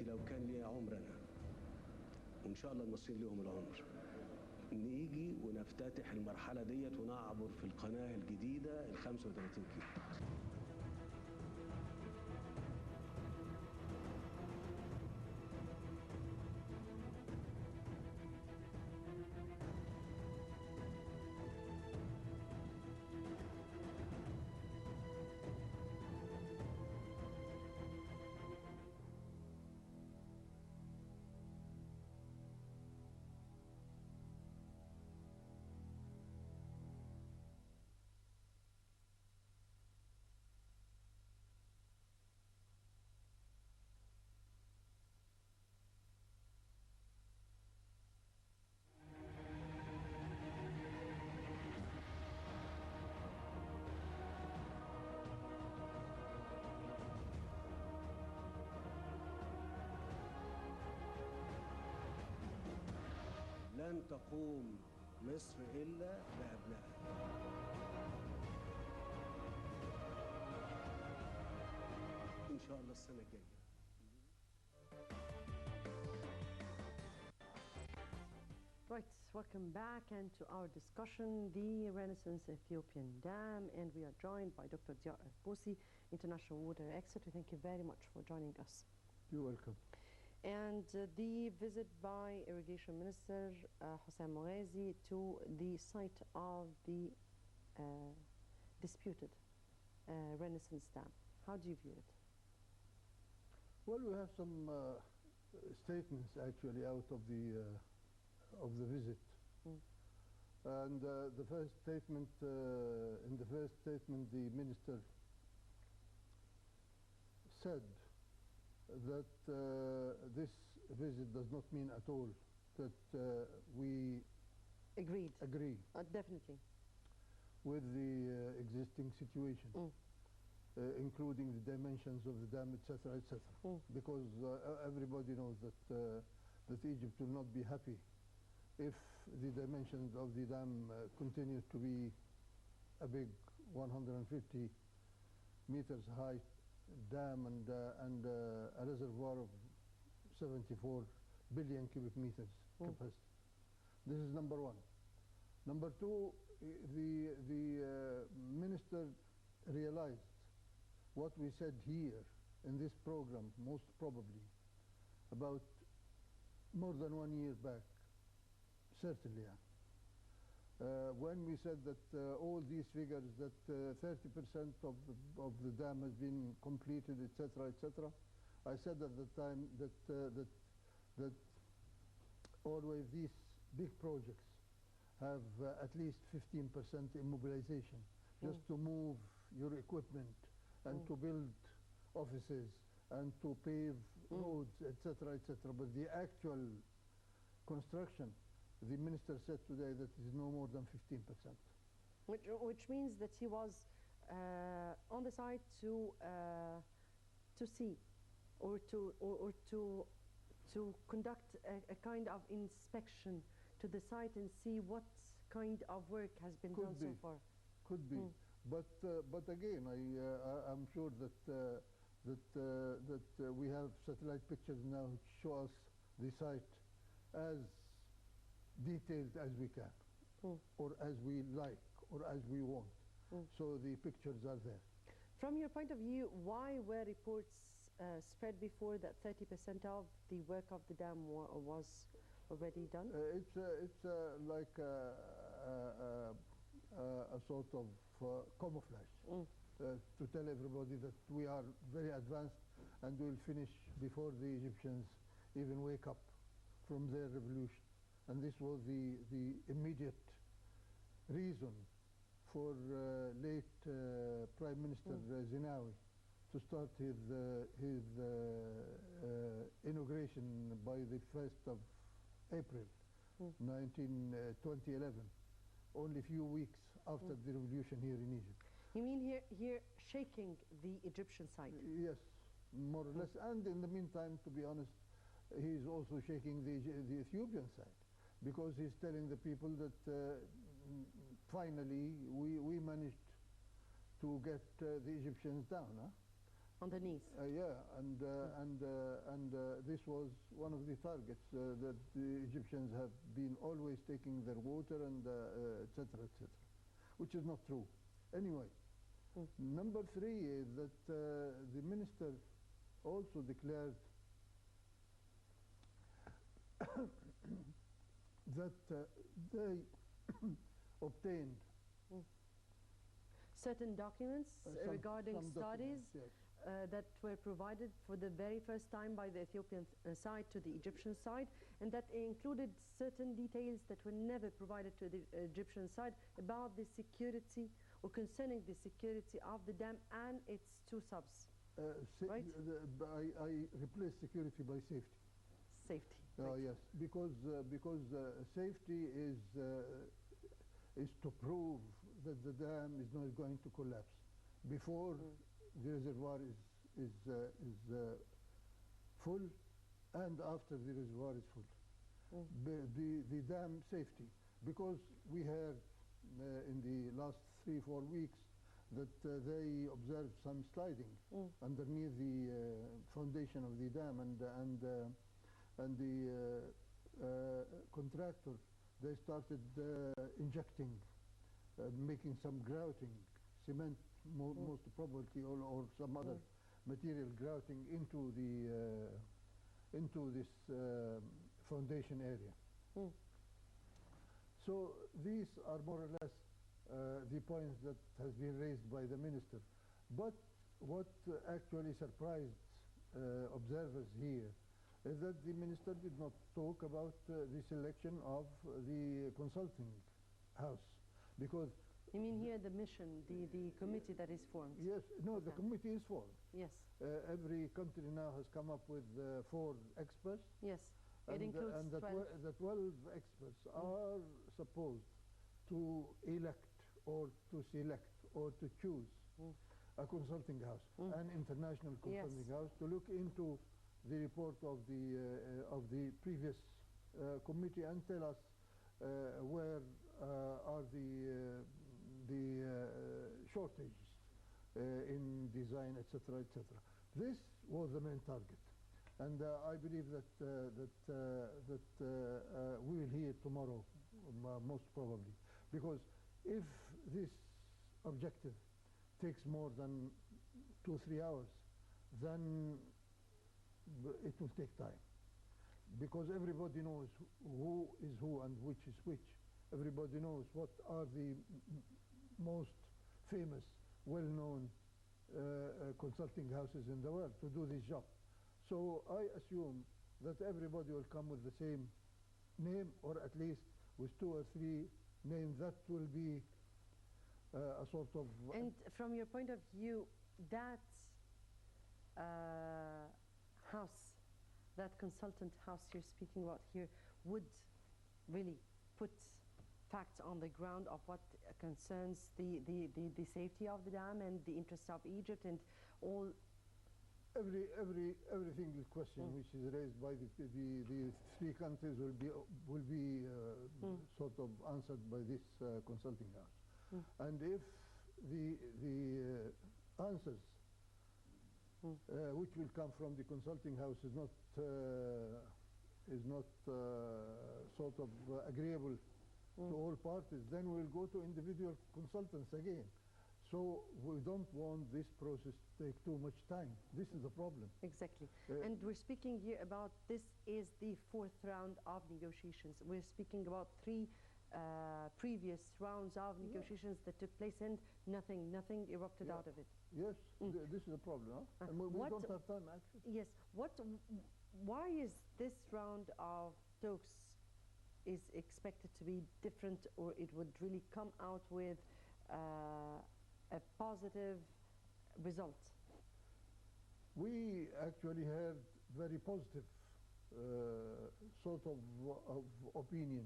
نفسي لو كان لي عمر أنا وإن شاء الله المصريين لهم العمر نيجي ونفتتح المرحلة ديت ونعبر في القناة الجديدة ال 35 كيلو. لن تقوم مصر إلا بأبنائها. إن شاء الله السنة الجاية. Right, welcome back and to our discussion, the Renaissance Ethiopian Dam, and we are joined by Dr. Diaa Qosy, international water expert. We thank you very much for joining us. You're welcome. And the visit by Irrigation Minister Hossein Moghazi to the site of the disputed Renaissance Dam. How do you view it? Well, we have some statements actually out of the visit. And the first statement, in the first statement, the minister said that this visit does not mean at all that we agree definitely with the existing situation, including the dimensions of the dam, etc., etc. Because everybody knows that that Egypt will not be happy if the dimensions of the dam continue to be a big 150 meters high dam and a reservoir of 74 billion cubic meters capacity. This is number one. Number two, the minister realized what we said here in this program, most probably about more than 1 year back, certainly. When we said that all these figures, that 30% of the dam has been completed, etc., etc., I said at the time that always these big projects have at least 15% immobilization, just to move your equipment and to build offices and to pave roads, etc., etc. But the actual construction, the minister said today that is no more than 15%. Which means that he was on the site to see or to conduct a kind of inspection to the site and see what kind of work has been done so far. Could be, but again, I'm sure that we have satellite pictures now which show us the site as detailed as we can, or as we like, or as we want. So the pictures are there. From your point of view, why were reports spread before that 30% of the work of the dam was already done? It's like a sort of camouflage to tell everybody that we are very advanced and we'll finish before the Egyptians even wake up from their revolution. And this was the immediate reason for late Prime Minister Zenawi to start his inauguration by the 1st of April 2011, only a few weeks after the revolution here in Egypt. You mean here shaking the Egyptian side? Yes, more or less. And in the meantime, to be honest, he's also shaking the Ethiopian side, because he's telling the people that finally we managed to get the Egyptians down. underneath. Yeah, and this was one of the targets that the Egyptians have been always taking their water and etc., etc., which is not true. Anyway, number three is that the minister also declared that they obtained certain documents regarding some studies documents, yes. that were provided for the very first time by the Ethiopian side to the Egyptian side, and that included certain details that were never provided to the Egyptian side about the security or concerning the security of the dam and its two subs. Right? I replaced security by safety. Safety. Oh right. yes, because safety is to prove that the dam is not going to collapse before the reservoir is full and after the reservoir is full. The dam safety, because we heard in the last 3-4 weeks that they observed some sliding underneath the foundation of the dam, and the contractor, they started injecting, making some grouting, cement most probably, or some other material grouting into this foundation area. So these are more or less the points that has been raised by the minister. But what actually surprised observers here is that the minister did not talk about the selection of the consulting house, because You mean here the mission, the committee that is formed? yes, no, the committee is formed. Yes. Every country now has come up with 4 experts. Yes. It includes and 12. the 12 experts are supposed to elect or to select or to choose a consulting house, an international consulting house, to look into the report of the previous committee and tell us where are the shortages in design, etc., etc. This was the main target, and I believe that we will hear tomorrow, most probably, because if this objective takes more than 2-3 hours, then it will take time, because everybody knows who is who and which is which. Everybody knows what are the most famous, well-known consulting houses in the world to do this job. So I assume that everybody will come with the same name, or at least with 2 or 3 names that will be a sort of... And from your point of view, that house, that consultant house you're speaking about here, would really put facts on the ground of what concerns the safety of the dam and the interests of Egypt and all. Every single question which is raised by the 3 countries will be sort of answered by this consulting house. And if the answers which will come from the consulting house is not sort of agreeable to all parties, then we'll go to individual consultants again. So we don't want this process to take too much time. This is the problem. Exactly. And we're speaking here about, this is the 4th round of negotiations. We're speaking about 3 previous rounds of negotiations that took place, and nothing erupted out of it. Yes, this is a problem. Huh? And we don't have time, actually. Yes. Why is this round of talks is expected to be different, or it would really come out with a positive result? We actually had very positive sort of opinion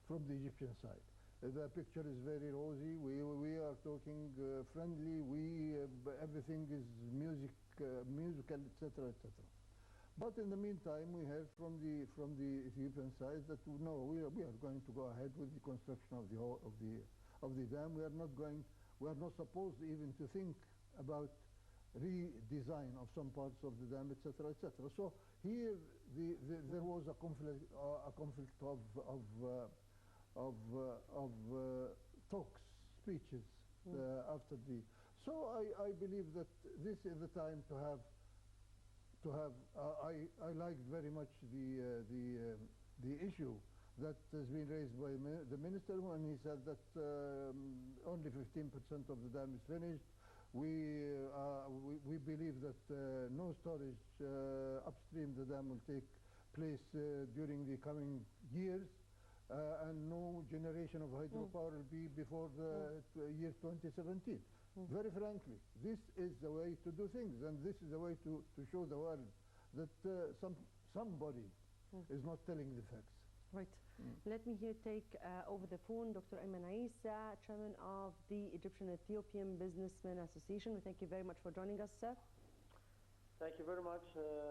from the Egyptian side. The picture is very rosy. We are talking friendly. Everything is musical, etc., etc. But in the meantime, we heard from the Ethiopian side that no, we are going to go ahead with the construction of the dam. We are not supposed even to think about redesign of some parts of the dam, etc., etc. So here there was a conflict of talks, speeches after the. So I believe that this is the time to have. I liked very much the issue that has been raised by the minister when he said that only 15% of the dam is finished. We believe that no storage upstream the dam will take place during the coming years, and no generation of hydropower will be before the year 2017. Very frankly, this is the way to do things, and this is the way to show the world that somebody is not telling the facts. Right. Let me here take over the phone Dr. Ayman Isa, Chairman of the Egyptian-Ethiopian Businessmen Association. We thank you very much for joining us, sir. Thank you very much,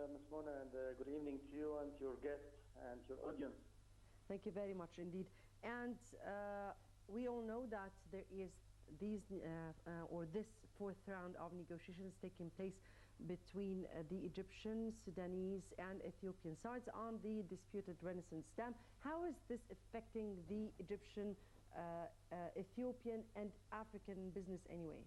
Ms. Mona, and good evening to you and to your guests and your audience. Thank you very much indeed. And we all know that there is this fourth round of negotiations taking place between the Egyptian, Sudanese, and Ethiopian sides on the disputed Renaissance Dam. How is this affecting the Egyptian, Ethiopian, and African business anyway?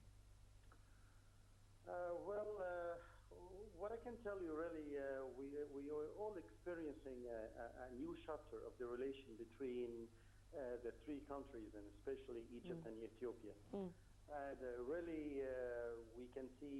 What I can tell you really, we are all experiencing a new chapter of the relation between the three countries, and especially Egypt and Ethiopia. And really, we can see